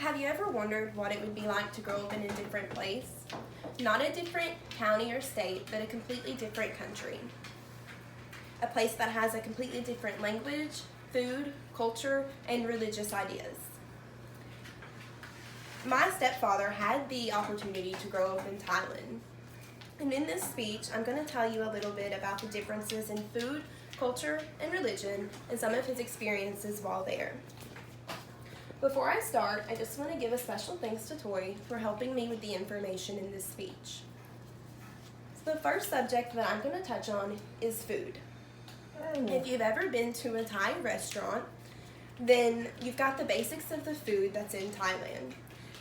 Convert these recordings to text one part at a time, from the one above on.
have you ever wondered what it would be like to grow up in a different place? Not a different county or state, but a completely different country. A place that has a completely different language, food, culture, and religious ideas. My stepfather had the opportunity to grow up in Thailand. And in this speech, I'm going to tell you a little bit about the differences in food, culture, and religion, and some of his experiences while there. Before I start, I just want to give a special thanks to Toy for helping me with the information in this speech. So the first subject that I'm going to touch on is food. If you've ever been to a Thai restaurant, then you've got the basics of the food that's in Thailand.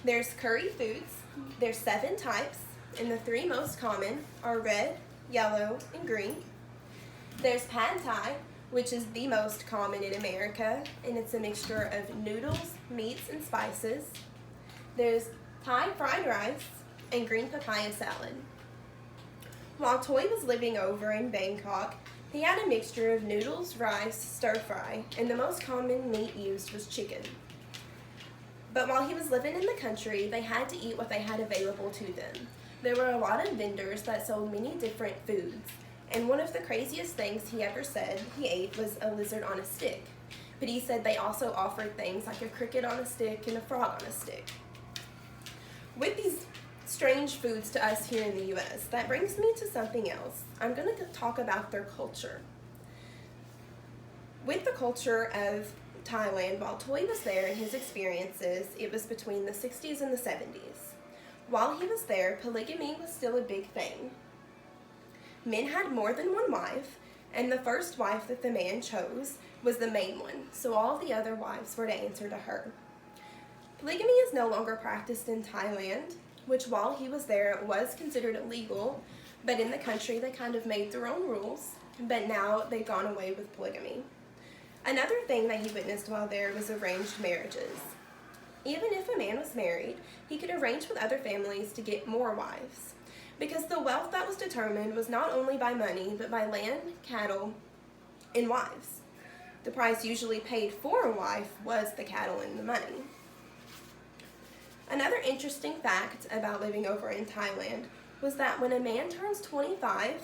There's curry foods, there's 7 types, and the 3 most common are red, yellow, and green. There's pad thai, which is the most common in America, and it's a mixture of noodles, meats, and spices. There's Thai fried rice and green papaya salad. While Toy was living over in Bangkok, he had a mixture of noodles, rice, stir-fry, and the most common meat used was chicken. But while he was living in the country, they had to eat what they had available to them. There were a lot of vendors that sold many different foods, and one of the craziest things he ever said he ate was a lizard on a stick. But he said they also offered things like a cricket on a stick and a frog on a stick. With these strange foods to us here in the U.S., that brings me to something else. I'm going to talk about their culture. With the culture of Thailand, while Toy was there and his experiences, it was between the 60s and the 70s. While he was there, polygamy was still a big thing. Men had more than one wife, and the first wife that the man chose was the main one, so all the other wives were to answer to her. Polygamy is no longer practiced in Thailand, which while he was there was considered illegal, but in the country they kind of made their own rules, but now they've gone away with polygamy. Another thing that he witnessed while there was arranged marriages. Even if a man was married, he could arrange with other families to get more wives, because the wealth that was determined was not only by money, but by land, cattle, and wives. The price usually paid for a wife was the cattle and the money. Another interesting fact about living over in Thailand was that when a man turns 25,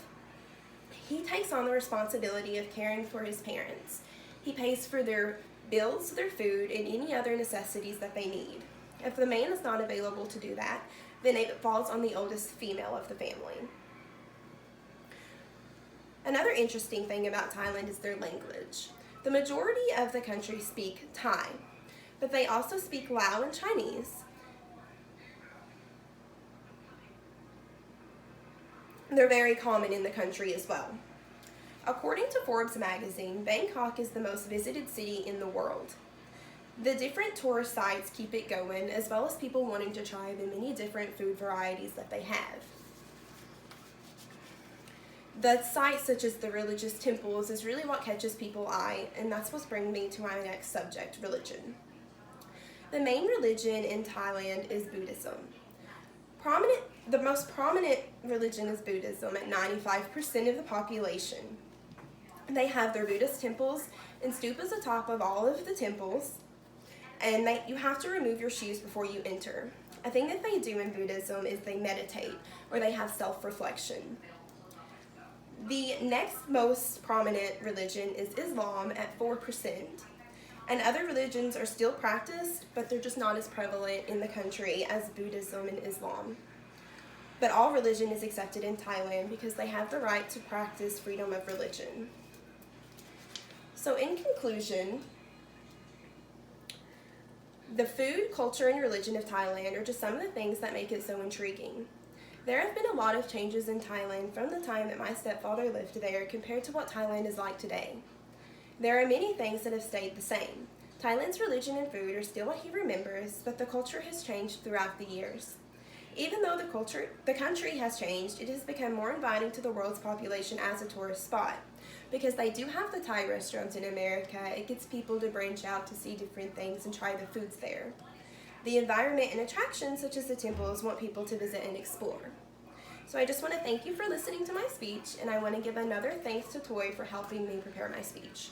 he takes on the responsibility of caring for his parents. He pays for their bills, their food, and any other necessities that they need. If the man is not available to do that, then it falls on the oldest female of the family. Another interesting thing about Thailand is their language. The majority of the country speak Thai, but they also speak Lao and Chinese. They're very common in the country as well. According to Forbes magazine, Bangkok is the most visited city in the world. The different tourist sites keep it going, as well as people wanting to try the many different food varieties that they have. The sites such as the religious temples is really what catches people's eye, and that's what's bringing me to my next subject, religion. The main religion in Thailand is Buddhism. The most prominent religion is Buddhism at 95% of the population. They have their Buddhist temples and stupas atop of all of the temples, and you have to remove your shoes before you enter. A thing that they do in Buddhism is they meditate, or they have self-reflection. The next most prominent religion is Islam at 4%, and other religions are still practiced, but they're just not as prevalent in the country as Buddhism and Islam. But all religion is accepted in Thailand because they have the right to practice freedom of religion. So in conclusion, the food, culture, and religion of Thailand are just some of the things that make it so intriguing. There have been a lot of changes in Thailand from the time that my stepfather lived there compared to what Thailand is like today. There are many things that have stayed the same. Thailand's religion and food are still what he remembers, but the culture has changed throughout the years. Even though the country has changed, it has become more inviting to the world's population as a tourist spot. Because they do have the Thai restaurants in America, it gets people to branch out to see different things and try the foods there. The environment and attractions such as the temples want people to visit and explore. So I just want to thank you for listening to my speech, and I want to give another thanks to Toy for helping me prepare my speech.